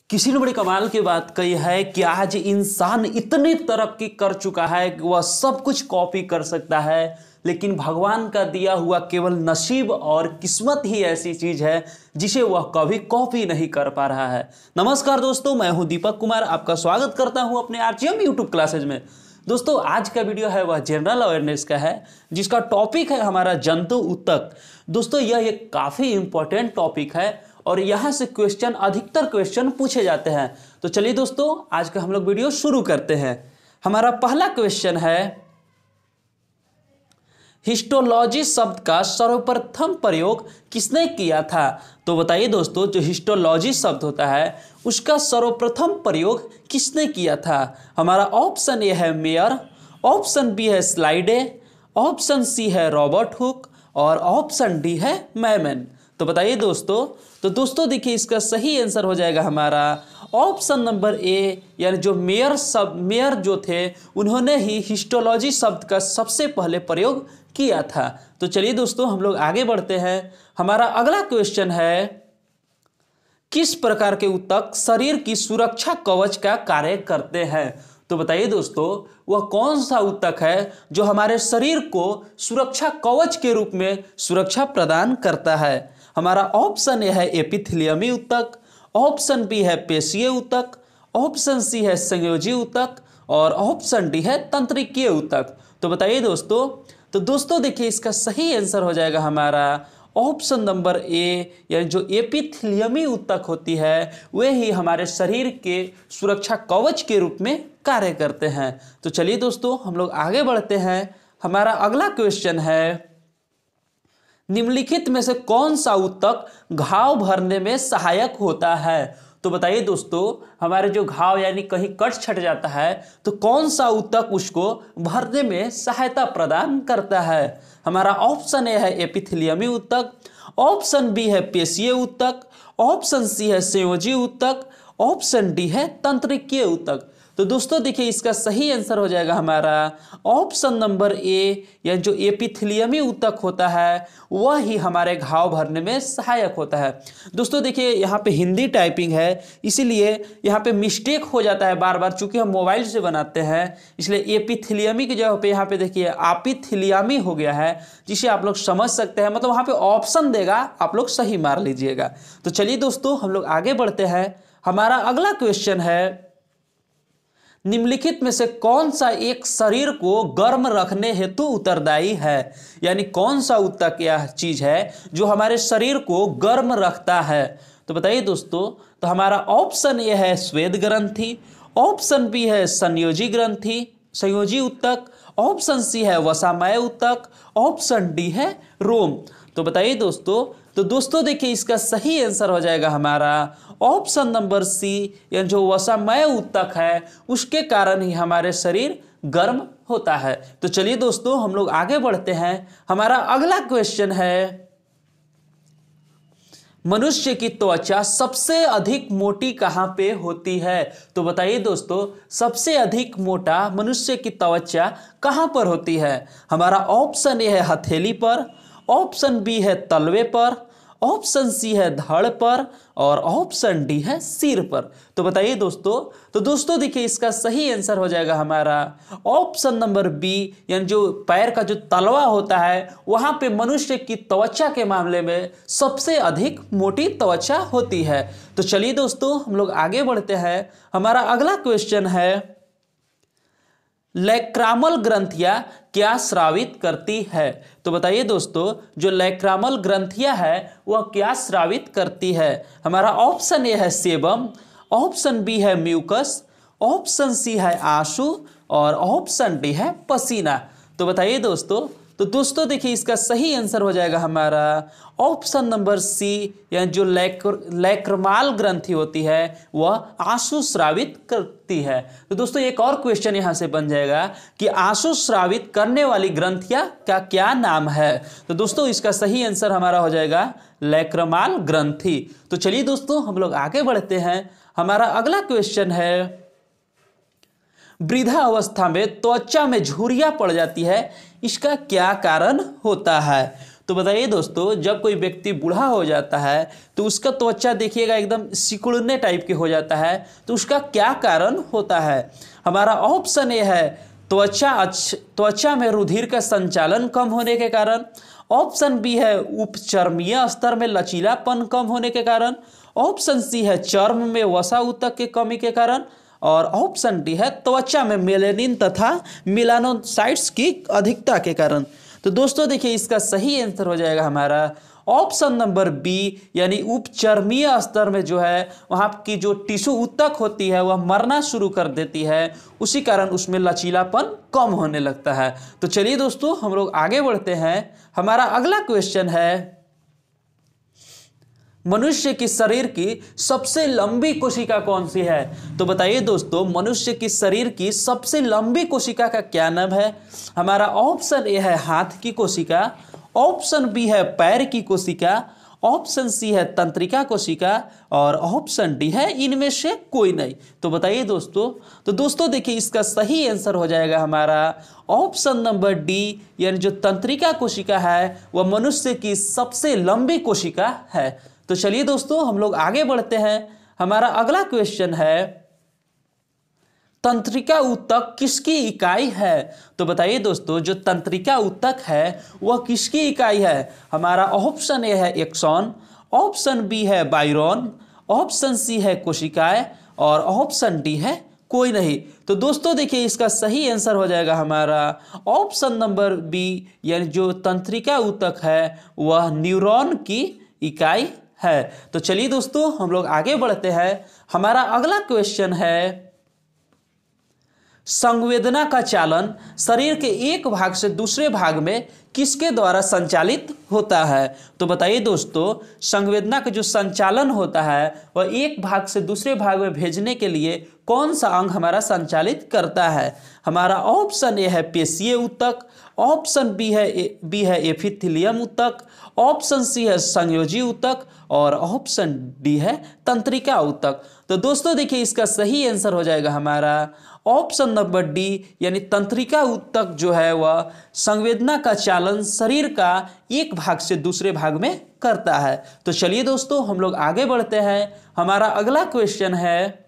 किसी ने बड़ी कमाल की बात कही है कि आज इंसान इतनी तरक्की कर चुका है कि वह सब कुछ कॉपी कर सकता है, लेकिन भगवान का दिया हुआ केवल नसीब और किस्मत ही ऐसी चीज है जिसे वह कभी कॉपी नहीं कर पा रहा है। नमस्कार दोस्तों, मैं हूं दीपक कुमार, आपका स्वागत करता हूं अपने आरजीएम यूट्यूब क्लासेज में। दोस्तों, आज का वीडियो है वह जनरल अवेयरनेस का है, जिसका टॉपिक है हमारा जंतु ऊतक। दोस्तों, यह एक काफ़ी इंपॉर्टेंट टॉपिक है और यहाँ से अधिकतर क्वेश्चन पूछे जाते हैं। तो चलिए दोस्तों, आज का हम लोग वीडियो शुरू करते हैं। हमारा पहला क्वेश्चन है, हिस्टोलॉजी शब्द का सर्वप्रथम प्रयोग किसने किया था? तो बताइए दोस्तों, जो हिस्टोलॉजी शब्द होता है उसका सर्वप्रथम प्रयोग किसने किया था? हमारा ऑप्शन ए है मेयर, ऑप्शन बी है स्लाइडे, ऑप्शन सी है रॉबर्ट हुक और ऑप्शन डी है मैमन। तो बताइए दोस्तों। तो दोस्तों देखिए, इसका सही आंसर हो जाएगा हमारा ऑप्शन नंबर ए, यानी जो मेयर जो थे उन्होंने ही हिस्टोलॉजी शब्द का सबसे पहले प्रयोग किया था। तो चलिए दोस्तों, हम लोग आगे बढ़ते हैं। हमारा अगला क्वेश्चन है, किस प्रकार के ऊतक शरीर की सुरक्षा कवच का कार्य करते हैं? तो बताइए दोस्तों, वह कौन सा ऊतक है जो हमारे शरीर को सुरक्षा कवच के रूप में सुरक्षा प्रदान करता है? हमारा ऑप्शन ए है एपिथेलियमी ऊतक, ऑप्शन बी है पेशीय ऊतक, ऑप्शन सी है संयोजी ऊतक और ऑप्शन डी है तंत्रिकीय ऊतक। तो बताइए दोस्तों। तो दोस्तों देखिए, इसका सही आंसर हो जाएगा हमारा ऑप्शन नंबर ए, यानी जो एपिथेलियमी ऊतक होती है वे ही हमारे शरीर के सुरक्षा कवच के रूप में कार्य करते हैं। तो चलिए दोस्तों, हम लोग आगे बढ़ते हैं। हमारा अगला क्वेश्चन है, निम्नलिखित में से कौन सा ऊतक घाव भरने में सहायक होता है? तो बताइए दोस्तों, हमारे जो घाव यानी कहीं कट छट जाता है तो कौन सा ऊतक उसको भरने में सहायता प्रदान करता है? हमारा ऑप्शन ए है एपिथेलियमी ऊतक, ऑप्शन बी है पेशीय ऊतक, ऑप्शन सी है संयोजी ऊतक, ऑप्शन डी है तंत्रिकीय ऊतक। तो दोस्तों देखिए, इसका सही आंसर हो जाएगा हमारा ऑप्शन नंबर ए, यानी जो एपिथेलियमी ऊतक होता है वह ही हमारे घाव भरने में सहायक होता है। दोस्तों देखिए, यहाँ पे हिंदी टाइपिंग है, इसीलिए यहाँ पे मिस्टेक हो जाता है बार बार, चूंकि हम मोबाइल से बनाते हैं इसलिए एपिथेलियमी की जगह पे यहाँ पे देखिए आपिथेलियमी हो गया है, जिसे आप लोग समझ सकते हैं। मतलब वहाँ पे ऑप्शन देगा, आप लोग सही मार लीजिएगा। तो चलिए दोस्तों, हम लोग आगे बढ़ते हैं। हमारा अगला क्वेश्चन है, निम्नलिखित में से कौन सा एक शरीर को गर्म रखने हेतु उत्तरदायी है? यानी कौन सा ऊतक यह चीज है जो हमारे शरीर को गर्म रखता है? तो बताइए दोस्तों। तो हमारा ऑप्शन ए है श्वेत ग्रंथि, ऑप्शन बी है संयोजी ऊतक, ऑप्शन सी है वसामय ऊतक, ऑप्शन डी है रोम। तो बताइए दोस्तों। तो दोस्तों देखिए, इसका सही आंसर हो जाएगा हमारा ऑप्शन नंबर सी, यानी जो वसामय ऊतक है उसके कारण ही हमारे शरीर गर्म होता है। तो चलिए दोस्तों, हम लोग आगे बढ़ते हैं। हमारा अगला क्वेश्चन है, मनुष्य की त्वचा सबसे अधिक मोटी कहाँ पे होती है? तो बताइए दोस्तों, सबसे अधिक मोटा मनुष्य की त्वचा कहाँ पर होती है? हमारा ऑप्शन ए है हथेली पर, ऑप्शन बी है तलवे पर, ऑप्शन सी है धड़ पर और ऑप्शन डी है सिर पर। तो बताइए दोस्तों। तो दोस्तों देखिए, इसका सही आंसर हो जाएगा हमारा ऑप्शन नंबर बी, यानी जो पैर का जो तलवा होता है वहां पे मनुष्य की त्वचा के मामले में सबसे अधिक मोटी त्वचा होती है। तो चलिए दोस्तों, हम लोग आगे बढ़ते हैं। हमारा अगला क्वेश्चन है, लैक्रामल ग्रंथियां क्या स्रावित करती है? तो बताइए दोस्तों, जो लैक्रामल ग्रंथियां है वह क्या स्रावित करती है? हमारा ऑप्शन ए है सेबम, ऑप्शन बी है म्यूकस, ऑप्शन सी है आंसू और ऑप्शन डी है पसीना। तो बताइए दोस्तों। तो दोस्तों देखिए, इसका सही आंसर हो जाएगा हमारा ऑप्शन नंबर सी, यानी जो लैक्रमाल ग्रंथि होती है वह आंसू स्रावित करती है। तो दोस्तों, एक और क्वेश्चन यहां से बन जाएगा कि आंसू स्रावित करने वाली ग्रंथियां का क्या नाम है? तो दोस्तों, इसका सही आंसर हमारा हो जाएगा लैक्रमाल ग्रंथि। तो चलिए दोस्तों, हम लोग आगे बढ़ते हैं। हमारा अगला क्वेश्चन है, वृद्धा अवस्था में त्वचा में झुर्रियां पड़ जाती है, इसका क्या कारण होता है? तो बताइए दोस्तों, जब कोई व्यक्ति बूढ़ा हो जाता है तो उसका त्वचा देखिएगा एकदम सिकुड़ने टाइप के हो जाता है, तो उसका क्या कारण होता है? हमारा ऑप्शन ए है त्वचा में रुधिर का संचालन कम होने के कारण। ऑप्शन बी है उपचर्मीय स्तर में लचीलापन कम होने के कारण। ऑप्शन सी है चर्म में वसा ऊतक की कमी के कारण। और ऑप्शन डी है त्वचा में मेलेनिन तथा मेलानोसाइट्स की अधिकता के कारण। तो दोस्तों देखिए, इसका सही आंसर हो जाएगा हमारा ऑप्शन नंबर बी, यानी उपचर्मीय स्तर में जो है वहाँ की जो टिश्यू ऊतक होती है वह मरना शुरू कर देती है, उसी कारण उसमें लचीलापन कम होने लगता है। तो चलिए दोस्तों, हम लोग आगे बढ़ते हैं। हमारा अगला क्वेश्चन है, मनुष्य की शरीर की सबसे लंबी कोशिका कौन सी है? तो बताइए दोस्तों, मनुष्य की शरीर की सबसे लंबी कोशिका का क्या नाम है? हमारा ऑप्शन ए है हाथ की कोशिका। ऑप्शन बी है पैर की कोशिका। ऑप्शन सी है तंत्रिका कोशिका। और ऑप्शन डी है इनमें से कोई नहीं। तो बताइए दोस्तों। तो दोस्तों देखिए, इसका सही आंसर हो जाएगा हमारा ऑप्शन नंबर डी, यानी जो तंत्रिका कोशिका है वह मनुष्य की सबसे लंबी कोशिका है। तो चलिए दोस्तों, हम लोग आगे बढ़ते हैं। हमारा अगला क्वेश्चन है, तंत्रिका ऊतक किसकी इकाई है? तो बताइए दोस्तों, जो तंत्रिका ऊतक है वह किसकी इकाई है? हमारा ऑप्शन ए है एक्सॉन। ऑप्शन बी है बायरॉन। ऑप्शन सी है कोशिकाएं। और ऑप्शन डी है कोई नहीं। तो दोस्तों देखिए, इसका सही आंसर हो जाएगा हमारा ऑप्शन नंबर बी, यानी जो तंत्रिका ऊतक है वह न्यूरॉन की इकाई है। तो चलिए दोस्तों, हम लोग आगे बढ़ते हैं। हमारा अगला क्वेश्चन है, संवेदना का चालन शरीर के एक भाग से दूसरे भाग में किसके द्वारा संचालित होता है? तो बताइए दोस्तों, संवेदना का जो संचालन होता है वह एक भाग से दूसरे भाग में भेजने के लिए कौन सा अंग हमारा संचालित करता है? हमारा ऑप्शन ए है पेशीय ऊतक। ऑप्शन बी है एपिथेलियम ऊतक। ऑप्शन सी है संयोजी ऊतक। और ऑप्शन डी है तंत्रिका ऊतक। तो दोस्तों देखिए, इसका सही आंसर हो जाएगा हमारा ऑप्शन नंबर डी, यानी तंत्रिका ऊतक जो है वह संवेदना का चालन शरीर का एक भाग से दूसरे भाग में करता है। तो चलिए दोस्तों, हम लोग आगे बढ़ते हैं। हमारा अगला क्वेश्चन है,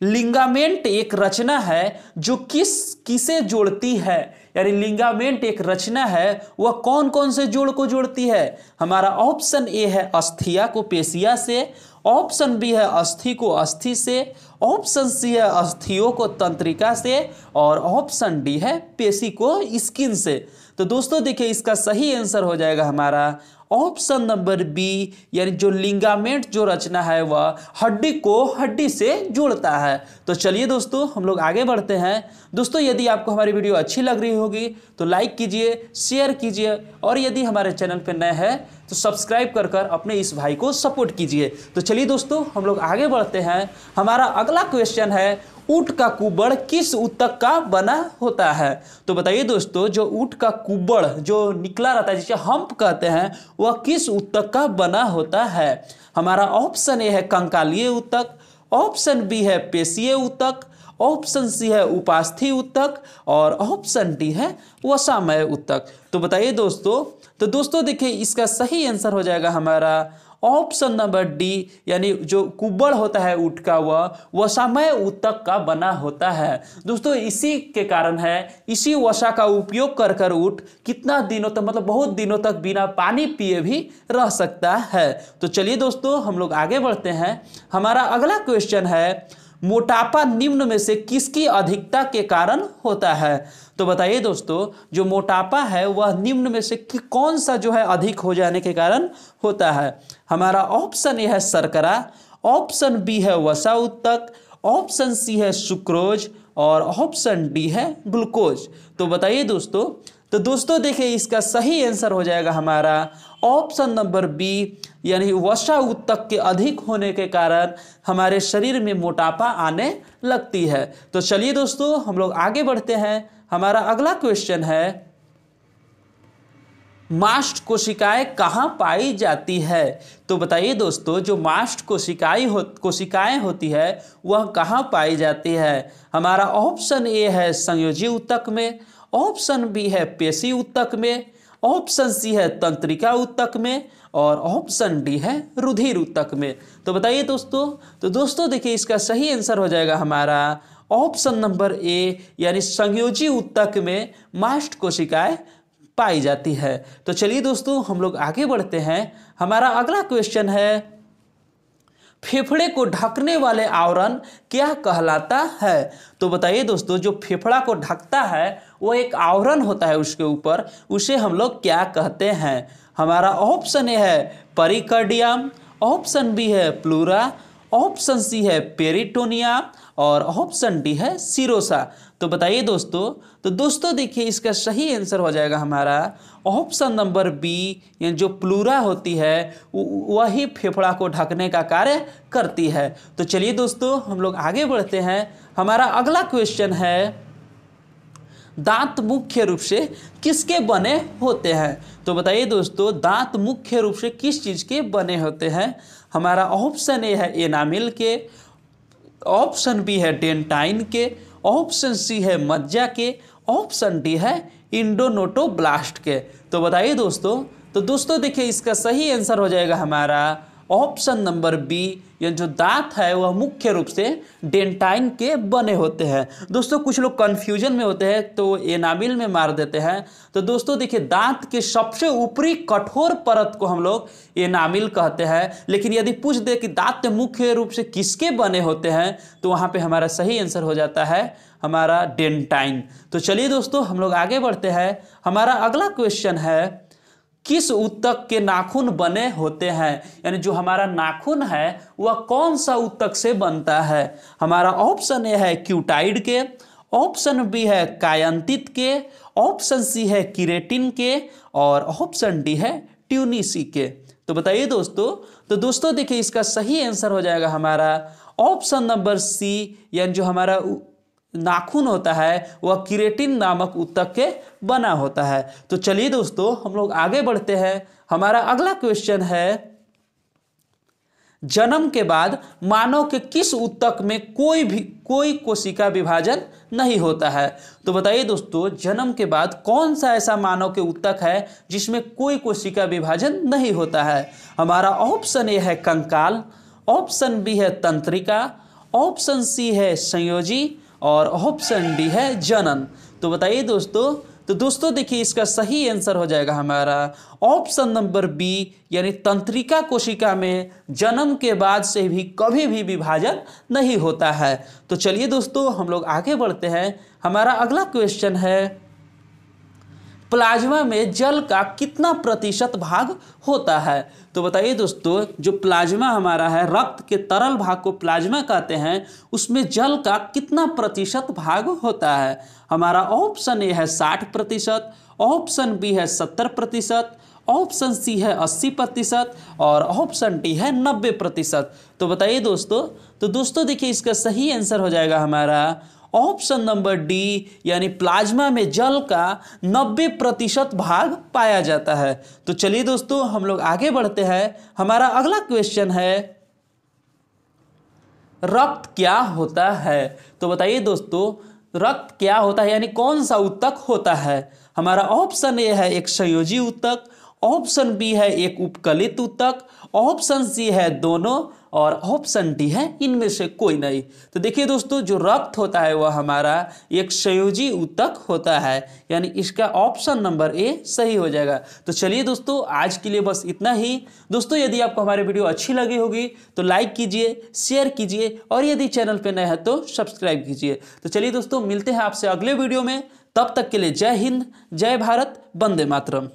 लिंगामेंट एक रचना है जो किसे जोड़ती है? यानी लिंगामेंट एक रचना है, वह कौन कौन से जोड़ को जोड़ती है? हमारा ऑप्शन ए है अस्थिया को पेशिया से। ऑप्शन बी है अस्थि को अस्थि से। ऑप्शन सी है अस्थियों को तंत्रिका से। और ऑप्शन डी है पेशी को स्किन से। तो दोस्तों देखिए, इसका सही आंसर हो जाएगा हमारा ऑप्शन नंबर बी, यानी जो लिंगामेंट जो रचना है वह हड्डी को हड्डी से जोड़ता है। तो चलिए दोस्तों, हम लोग आगे बढ़ते हैं। दोस्तों, यदि आपको हमारी वीडियो अच्छी लग रही होगी तो लाइक कीजिए, शेयर कीजिए, और यदि हमारे चैनल पर नए हैं तो सब्सक्राइब कर अपने इस भाई को सपोर्ट कीजिए। तो चलिए दोस्तों, हम लोग आगे बढ़ते हैं। हमारा अगला क्वेश्चन है, ऊंट का कुब्बड़ किस ऊतक का बना होता है? तो बताइए दोस्तों, जो ऊंट का कुब्बड़ जो निकला रहता है, जिसे हम्प कहते हैं, वह किस ऊतक का बना होता है? हमारा ऑप्शन ए है कंकालीय ऊतक। ऑप्शन बी है पेशीय ऊतक। ऑप्शन सी है उपास्थि ऊतक। और ऑप्शन डी है वसामय ऊतक। तो बताइए दोस्तों। तो दोस्तों देखिए, इसका सही आंसर हो जाएगा हमारा ऑप्शन नंबर डी, यानी जो कुब्बड़ होता है ऊँट का वह वसामय ऊतक का बना होता है। दोस्तों इसी के कारण है, इसी वसा का उपयोग कर ऊँट कितना दिनों तक, मतलब बहुत दिनों तक बिना पानी पिए भी रह सकता है। तो चलिए दोस्तों, हम लोग आगे बढ़ते हैं। हमारा अगला क्वेश्चन है, मोटापा निम्न में से किसकी अधिकता के कारण होता है? तो बताइए दोस्तों, जो मोटापा है वह निम्न में से कौन सा जो है अधिक हो जाने के कारण होता है? हमारा ऑप्शन ए है शर्करा। ऑप्शन बी है वसा ऊतक। ऑप्शन सी है सुक्रोज। और ऑप्शन डी है ग्लूकोज। तो बताइए दोस्तों। तो दोस्तों देखिए, इसका सही आंसर हो जाएगा हमारा ऑप्शन नंबर बी, यानी वसा ऊतक के अधिक होने के कारण हमारे शरीर में मोटापा आने लगती है। तो चलिए दोस्तों, हम लोग आगे बढ़ते हैं। हमारा अगला क्वेश्चन है, मास्ट कोशिकाएं कहाँ पाई जाती है? तो बताइए दोस्तों, जो मास्ट कोशिकाएं होती है वह कहाँ पाई जाती है? हमारा ऑप्शन ए है संयोजी ऊतक में। ऑप्शन बी है पेशी ऊतक में। ऑप्शन सी है तंत्रिका ऊतक में और ऑप्शन डी है रुधिर ऊतक में। तो बताइए दोस्तों, तो दोस्तों देखिए इसका सही आंसर हो जाएगा हमारा ऑप्शन नंबर ए, यानी संयोजी ऊतक में मास्ट कोशिकाएं पाई जाती है। तो चलिए दोस्तों हम लोग आगे बढ़ते हैं। हमारा अगला क्वेश्चन है, फेफड़े को ढकने वाले आवरण क्या कहलाता है? तो बताइए दोस्तों, जो फेफड़ा को ढकता है वो एक आवरण होता है उसके ऊपर, उसे हम लोग क्या कहते हैं? हमारा ऑप्शन ए है परिकार्डियम, ऑप्शन बी है प्लूरा, ऑप्शन सी है पेरिटोनिया और ऑप्शन डी है सिरोसा। तो बताइए दोस्तों, तो दोस्तों देखिए इसका सही आंसर हो जाएगा हमारा ऑप्शन नंबर बी, यानी जो प्लूरा होती है वही फेफड़ा को ढकने का कार्य करती है। तो चलिए दोस्तों हम लोग आगे बढ़ते हैं। हमारा अगला क्वेश्चन है, दांत मुख्य रूप से किसके बने होते हैं? तो बताइए दोस्तों, दांत मुख्य रूप से किस चीज़ के बने होते हैं? हमारा ऑप्शन ए है एनामिल के, ऑप्शन बी है डेंटाइन के, ऑप्शन सी है मज्जा के, ऑप्शन डी है इंडोनोटोब्लास्ट के। तो बताइए दोस्तों, तो दोस्तों देखिए इसका सही आंसर हो जाएगा हमारा ऑप्शन नंबर बी, यानी जो दांत है वह मुख्य रूप से डेंटाइन के बने होते हैं। दोस्तों कुछ लोग कंफ्यूजन में होते हैं तो एनामिल में मार देते हैं। तो दोस्तों देखिए दांत के सबसे ऊपरी कठोर परत को हम लोग एनामिल कहते हैं, लेकिन यदि पूछ दे कि दांत मुख्य रूप से किसके बने होते हैं तो वहाँ पे हमारा सही आंसर हो जाता है हमारा डेंटाइन। तो चलिए दोस्तों हम लोग आगे बढ़ते हैं। हमारा अगला क्वेश्चन है, किस ऊतक के नाखून बने होते हैं? यानी जो हमारा नाखून है वह कौन सा ऊतक से बनता है? हमारा ऑप्शन ए है क्यूटाइड के, ऑप्शन बी है कायंतित के, ऑप्शन सी है किरेटिन के और ऑप्शन डी है ट्यूनिसी के। तो बताइए दोस्तों, तो दोस्तों देखिए इसका सही आंसर हो जाएगा हमारा ऑप्शन नंबर सी, यानी जो हमारा नाखून होता है वह किरेटिन नामक ऊतक के बना होता है। तो चलिए दोस्तों हम लोग आगे बढ़ते हैं। हमारा अगला क्वेश्चन है, जन्म के बाद मानव के किस ऊतक में कोई कोशिका विभाजन नहीं होता है? तो बताइए दोस्तों, जन्म के बाद कौन सा ऐसा मानव के ऊतक है जिसमें कोई कोशिका विभाजन नहीं होता है? हमारा ऑप्शन ए है कंकाल, ऑप्शन बी है तंत्रिका, ऑप्शन सी है संयोजी और ऑप्शन डी है जनन। तो बताइए दोस्तों, तो दोस्तों देखिए इसका सही आंसर हो जाएगा हमारा ऑप्शन नंबर बी, यानी तंत्रिका कोशिका में जन्म के बाद से भी कभी भी विभाजन नहीं होता है। तो चलिए दोस्तों हम लोग आगे बढ़ते हैं। हमारा अगला क्वेश्चन है, प्लाज्मा में जल का कितना प्रतिशत भाग होता है? तो बताइए दोस्तों, जो प्लाज्मा हमारा है, रक्त के तरल भाग को प्लाज्मा कहते हैं, उसमें जल का कितना प्रतिशत भाग होता है? हमारा ऑप्शन ए है 60%, ऑप्शन बी है 70%, ऑप्शन सी है 80% और ऑप्शन डी है 90%। तो बताइए दोस्तों, तो दोस्तों देखिए इसका सही आंसर हो जाएगा हमारा ऑप्शन नंबर डी, यानी प्लाज्मा में जल का 90% भाग पाया जाता है। तो चलिए दोस्तों हम लोग आगे बढ़ते हैं। हमारा अगला क्वेश्चन है, रक्त क्या होता है? तो बताइए दोस्तों, रक्त क्या होता है, यानी कौन सा ऊतक होता है? हमारा ऑप्शन ए है एक संयोजी ऊतक, ऑप्शन बी है एक उपकलित ऊतक, ऑप्शन सी है दोनों और ऑप्शन डी है इनमें से कोई नहीं। तो देखिए दोस्तों, जो रक्त होता है वह हमारा एक संयोजी ऊतक होता है, यानी इसका ऑप्शन नंबर ए सही हो जाएगा। तो चलिए दोस्तों आज के लिए बस इतना ही। दोस्तों यदि आपको हमारी वीडियो अच्छी लगी होगी तो लाइक कीजिए, शेयर कीजिए और यदि चैनल पर नए हैं तो सब्सक्राइब कीजिए। तो चलिए दोस्तों मिलते हैं आपसे अगले वीडियो में, तब तक के लिए जय हिंद, जय भारत, वंदे मातरम।